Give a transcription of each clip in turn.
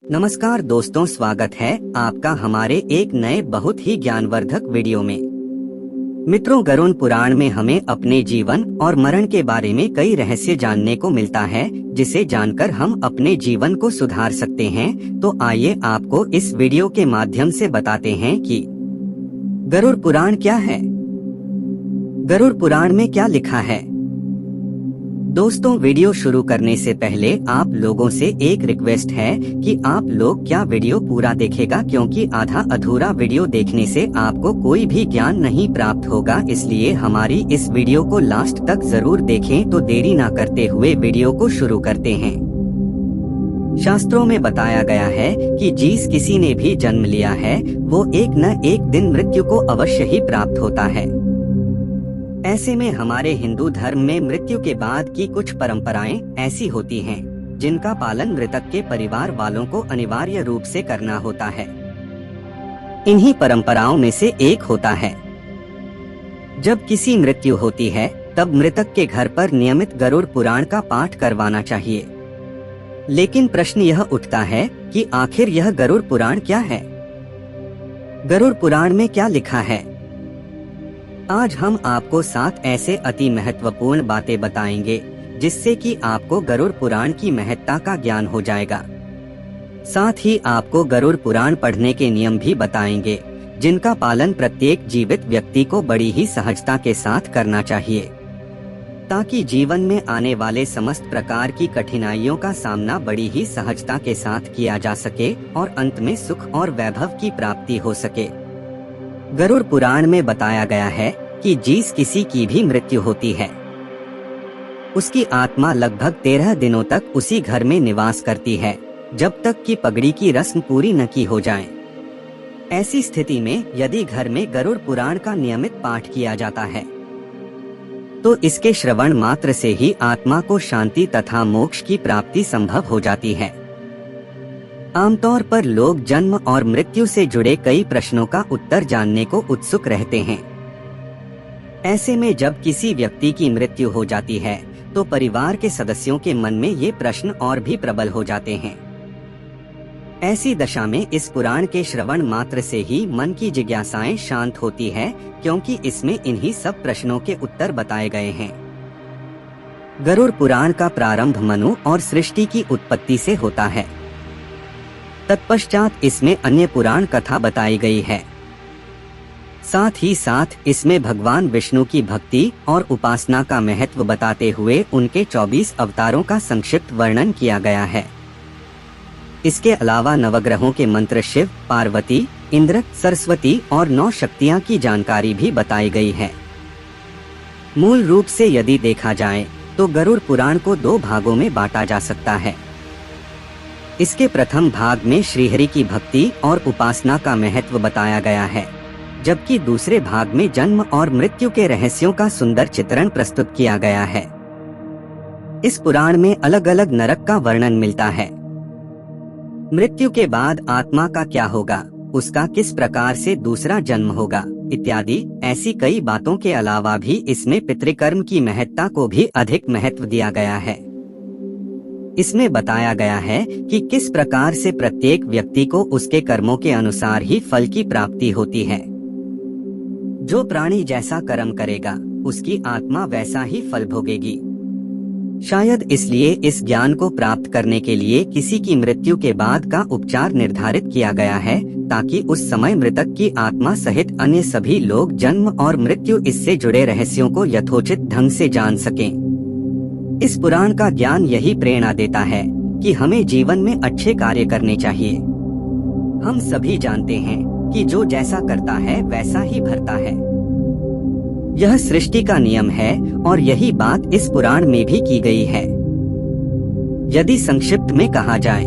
नमस्कार दोस्तों, स्वागत है आपका हमारे एक नए बहुत ही ज्ञानवर्धक वीडियो में। मित्रों, गरुड़ पुराण में हमें अपने जीवन और मरण के बारे में कई रहस्य जानने को मिलता है, जिसे जानकर हम अपने जीवन को सुधार सकते हैं। तो आइए आपको इस वीडियो के माध्यम से बताते हैं कि गरुड़ पुराण क्या है, गरुड़ पुराण में क्या लिखा है। दोस्तों, वीडियो शुरू करने से पहले आप लोगों से एक रिक्वेस्ट है कि आप लोग क्या वीडियो पूरा देखेगा, क्योंकि आधा अधूरा वीडियो देखने से आपको कोई भी ज्ञान नहीं प्राप्त होगा। इसलिए हमारी इस वीडियो को लास्ट तक जरूर देखें। तो देरी ना करते हुए वीडियो को शुरू करते हैं। शास्त्रों में बताया गया है कि जिस किसी ने भी जन्म लिया है वो एक न एक दिन मृत्यु को अवश्य ही प्राप्त होता है। ऐसे में हमारे हिंदू धर्म में मृत्यु के बाद की कुछ परंपराएं ऐसी होती हैं, जिनका पालन मृतक के परिवार वालों को अनिवार्य रूप से करना होता है। इन्हीं परंपराओं में से एक होता है, जब किसी मृत्यु होती है तब मृतक के घर पर नियमित गरुड़ पुराण का पाठ करवाना चाहिए। लेकिन प्रश्न यह उठता है कि आखिर यह गरुड़ पुराण क्या है, गरुड़ पुराण में क्या लिखा है। आज हम आपको 7 ऐसे अति महत्वपूर्ण बातें बताएंगे, जिससे कि आपको गरुड़ पुराण की महत्ता का ज्ञान हो जाएगा। साथ ही आपको गरुड़ पुराण पढ़ने के नियम भी बताएंगे, जिनका पालन प्रत्येक जीवित व्यक्ति को बड़ी ही सहजता के साथ करना चाहिए, ताकि जीवन में आने वाले समस्त प्रकार की कठिनाइयों का सामना बड़ी ही सहजता के साथ किया जा सके और अंत में सुख और वैभव की प्राप्ति हो सके। गरुड़ पुराण में बताया गया है कि जिस किसी की भी मृत्यु होती है, उसकी आत्मा लगभग 13 दिनों तक उसी घर में निवास करती है, जब तक कि पगड़ी की रस्म पूरी न की हो जाए। ऐसी स्थिति में यदि घर में गरुड़ पुराण का नियमित पाठ किया जाता है, तो इसके श्रवण मात्र से ही आत्मा को शांति तथा मोक्ष की प्राप्ति संभव हो जाती है। आमतौर पर लोग जन्म और मृत्यु से जुड़े कई प्रश्नों का उत्तर जानने को उत्सुक रहते हैं। ऐसे में जब किसी व्यक्ति की मृत्यु हो जाती है तो परिवार के सदस्यों के मन में ये प्रश्न और भी प्रबल हो जाते हैं। ऐसी दशा में इस पुराण के श्रवण मात्र से ही मन की जिज्ञासाएं शांत होती है, क्योंकि इसमें इन्हीं सब प्रश्नों के उत्तर बताए गए हैं। गरुड़ पुराण का प्रारंभ मनु और सृष्टि की उत्पत्ति से होता है। तत्पश्चात इसमें अन्य पुराण कथा बताई गई है। साथ ही साथ इसमें भगवान विष्णु की भक्ति और उपासना का महत्व बताते हुए उनके 24 अवतारों का संक्षिप्त वर्णन किया गया है। इसके अलावा नवग्रहों के मंत्र, शिव, पार्वती, इंद्र, सरस्वती और 9 शक्तियां की जानकारी भी बताई गई है। मूल रूप से यदि देखा जाए तो गरुड़ पुराण को 2 भागों में बांटा जा सकता है। इसके प्रथम भाग में श्रीहरि की भक्ति और उपासना का महत्व बताया गया है, जबकि दूसरे भाग में जन्म और मृत्यु के रहस्यों का सुंदर चित्रण प्रस्तुत किया गया है। इस पुराण में अलग अलग नरक का वर्णन मिलता है। मृत्यु के बाद आत्मा का क्या होगा, उसका किस प्रकार से दूसरा जन्म होगा इत्यादि ऐसी कई बातों के अलावा भी इसमें पितृकर्म की महत्ता को भी अधिक महत्व दिया गया है। इसमें बताया गया है कि किस प्रकार से प्रत्येक व्यक्ति को उसके कर्मों के अनुसार ही फल की प्राप्ति होती है। जो प्राणी जैसा कर्म करेगा, उसकी आत्मा वैसा ही फल भोगेगी। शायद इसलिए इस ज्ञान को प्राप्त करने के लिए किसी की मृत्यु के बाद का उपचार निर्धारित किया गया है, ताकि उस समय मृतक की आत्मा सहित अन्य सभी लोग जन्म और मृत्यु इससे जुड़े रहस्यों को यथोचित ढंग से जान सकें। इस पुराण का ज्ञान यही प्रेरणा देता है कि हमें जीवन में अच्छे कार्य करने चाहिए। हम सभी जानते हैं कि जो जैसा करता है वैसा ही भरता है। यह सृष्टि का नियम है और यही बात इस पुराण में भी की गई है। यदि संक्षिप्त में कहा जाए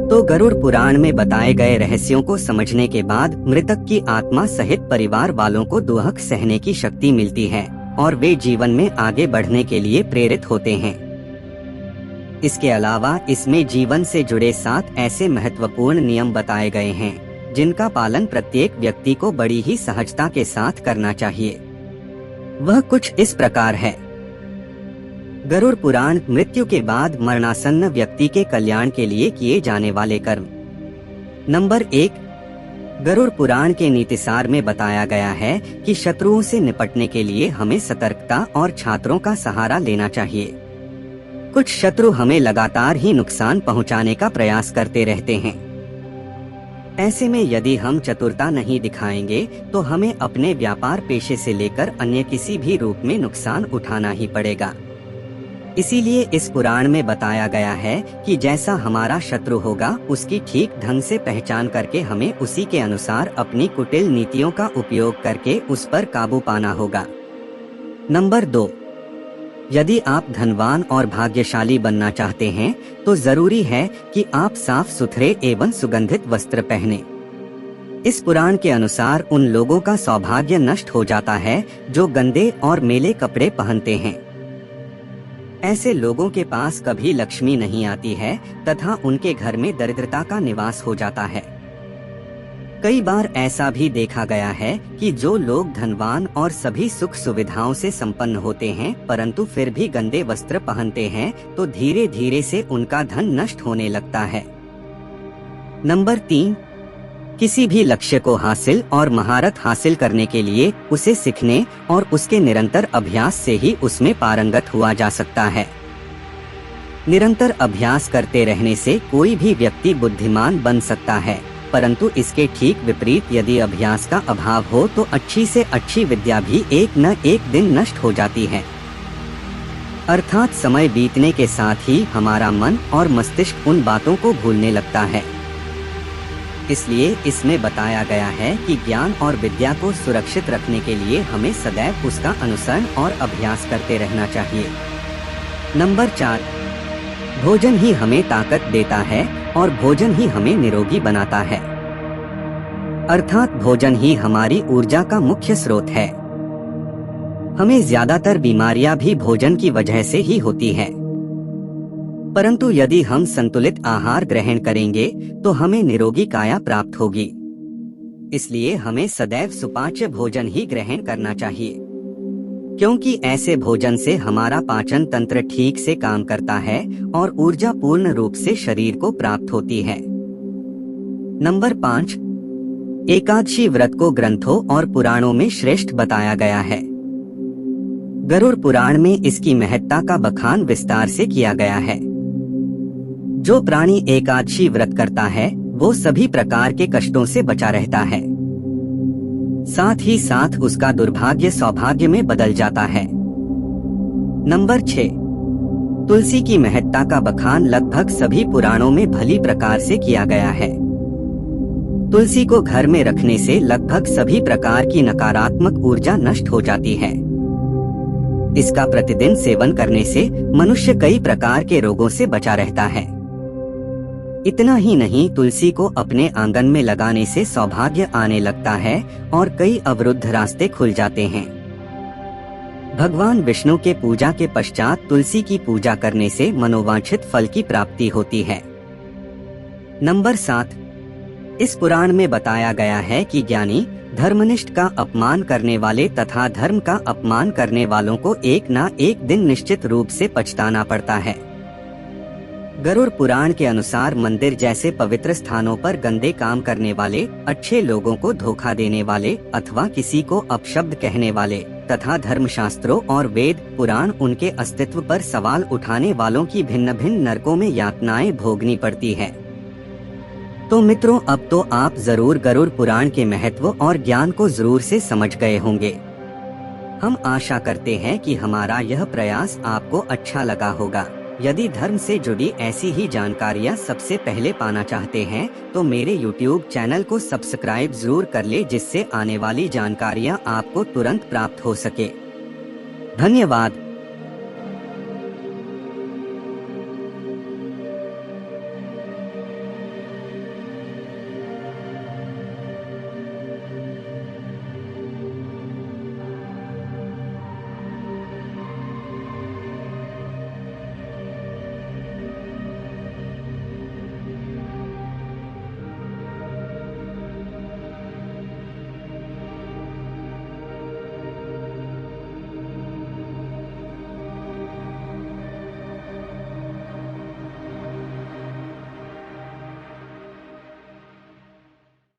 तो गरुड़ पुराण में बताए गए रहस्यों को समझने के बाद मृतक की आत्मा सहित परिवार वालों को दुख सहने की शक्ति मिलती है और वे जीवन में आगे बढ़ने के लिए प्रेरित होते हैं। इसके अलावा इसमें जीवन से जुड़े 7 ऐसे महत्वपूर्ण नियम बताए गए हैं, जिनका पालन प्रत्येक व्यक्ति को बड़ी ही सहजता के साथ करना चाहिए। वह कुछ इस प्रकार है। गरुड़ पुराण मृत्यु के बाद मरणासन्न व्यक्ति के कल्याण के लिए किए जाने वाले कर्म। नंबर 1, गरुड़ पुराण के नीतिसार में बताया गया है कि शत्रुओं से निपटने के लिए हमें सतर्कता और छात्रों का सहारा लेना चाहिए। कुछ शत्रु हमें लगातार ही नुकसान पहुंचाने का प्रयास करते रहते हैं। ऐसे में यदि हम चतुरता नहीं दिखाएंगे तो हमें अपने व्यापार पेशे से लेकर अन्य किसी भी रूप में नुकसान उठाना ही पड़ेगा। इसीलिए इस पुराण में बताया गया है कि जैसा हमारा शत्रु होगा उसकी ठीक ढंग से पहचान करके हमें उसी के अनुसार अपनी कुटिल नीतियों का उपयोग करके उस पर काबू पाना होगा। नंबर 2, यदि आप धनवान और भाग्यशाली बनना चाहते हैं तो जरूरी है कि आप साफ सुथरे एवं सुगंधित वस्त्र पहने। इस पुराण के अनुसार उन लोगों का सौभाग्य नष्ट हो जाता है जो गंदे और मैले कपड़े पहनते हैं। ऐसे लोगों के पास कभी लक्ष्मी नहीं आती है तथा उनके घर में दरिद्रता का निवास हो जाता है। कई बार ऐसा भी देखा गया है कि जो लोग धनवान और सभी सुख सुविधाओं से संपन्न होते हैं परंतु फिर भी गंदे वस्त्र पहनते हैं तो धीरे धीरे से उनका धन नष्ट होने लगता है। नंबर 3, किसी भी लक्ष्य को हासिल और महारत हासिल करने के लिए उसे सीखने और उसके निरंतर अभ्यास से ही उसमें पारंगत हुआ जा सकता है। निरंतर अभ्यास करते रहने से कोई भी व्यक्ति बुद्धिमान बन सकता है, परंतु इसके ठीक विपरीत यदि अभ्यास का अभाव हो तो अच्छी से अच्छी विद्या भी एक न एक दिन नष्ट हो जाती है। अर्थात समय बीतने के साथ ही हमारा मन और मस्तिष्क उन बातों को भूलने लगता है। इसलिए इसमें बताया गया है कि ज्ञान और विद्या को सुरक्षित रखने के लिए हमें सदैव उसका अनुसरण और अभ्यास करते रहना चाहिए। नंबर 4, भोजन ही हमें ताकत देता है और भोजन ही हमें निरोगी बनाता है। अर्थात भोजन ही हमारी ऊर्जा का मुख्य स्रोत है। हमें ज्यादातर बीमारियां भी भोजन की वजह से ही होती है, परंतु यदि हम संतुलित आहार ग्रहण करेंगे तो हमें निरोगी काया प्राप्त होगी। इसलिए हमें सदैव सुपाच्य भोजन ही ग्रहण करना चाहिए, क्योंकि ऐसे भोजन से हमारा पाचन तंत्र ठीक से काम करता है और ऊर्जा पूर्ण रूप से शरीर को प्राप्त होती है। नंबर 5, एकादशी व्रत को ग्रंथों और पुराणों में श्रेष्ठ बताया गया है। गरुड़ पुराण में इसकी महत्ता का बखान विस्तार से किया गया है। जो प्राणी एकादशी व्रत करता है वो सभी प्रकार के कष्टों से बचा रहता है, साथ ही साथ उसका दुर्भाग्य सौभाग्य में बदल जाता है। नंबर 6, तुलसी की महत्ता का बखान लगभग सभी पुराणों में भली प्रकार से किया गया है। तुलसी को घर में रखने से लगभग सभी प्रकार की नकारात्मक ऊर्जा नष्ट हो जाती है। इसका प्रतिदिन सेवन करने से मनुष्य कई प्रकार के रोगों से बचा रहता है। इतना ही नहीं, तुलसी को अपने आंगन में लगाने से सौभाग्य आने लगता है और कई अवरुद्ध रास्ते खुल जाते हैं। भगवान विष्णु के पूजा के पश्चात तुलसी की पूजा करने से मनोवांछित फल की प्राप्ति होती है। नंबर 7, इस पुराण में बताया गया है कि ज्ञानी धर्मनिष्ठ का अपमान करने वाले तथा धर्म का अपमान करने वालों को एक ना एक दिन निश्चित रूप से पछताना पड़ता है। गरुड़ पुराण के अनुसार मंदिर जैसे पवित्र स्थानों पर गंदे काम करने वाले, अच्छे लोगों को धोखा देने वाले अथवा किसी को अपशब्द कहने वाले तथा धर्मशास्त्रों और वेद पुराण उनके अस्तित्व पर सवाल उठाने वालों की भिन्न भिन्न नरकों में यातनाएं भोगनी पड़ती है। तो मित्रों, अब तो आप जरूर गरुड़ पुराण के महत्व और ज्ञान को जरूर से समझ गए होंगे। हम आशा करते हैं कि हमारा यह प्रयास आपको अच्छा लगा होगा। यदि धर्म से जुड़ी ऐसी ही जानकारियाँ सबसे पहले पाना चाहते हैं तो मेरे YouTube चैनल को सब्सक्राइब जरूर कर ले, जिससे आने वाली जानकारियाँ आपको तुरंत प्राप्त हो सके। धन्यवाद।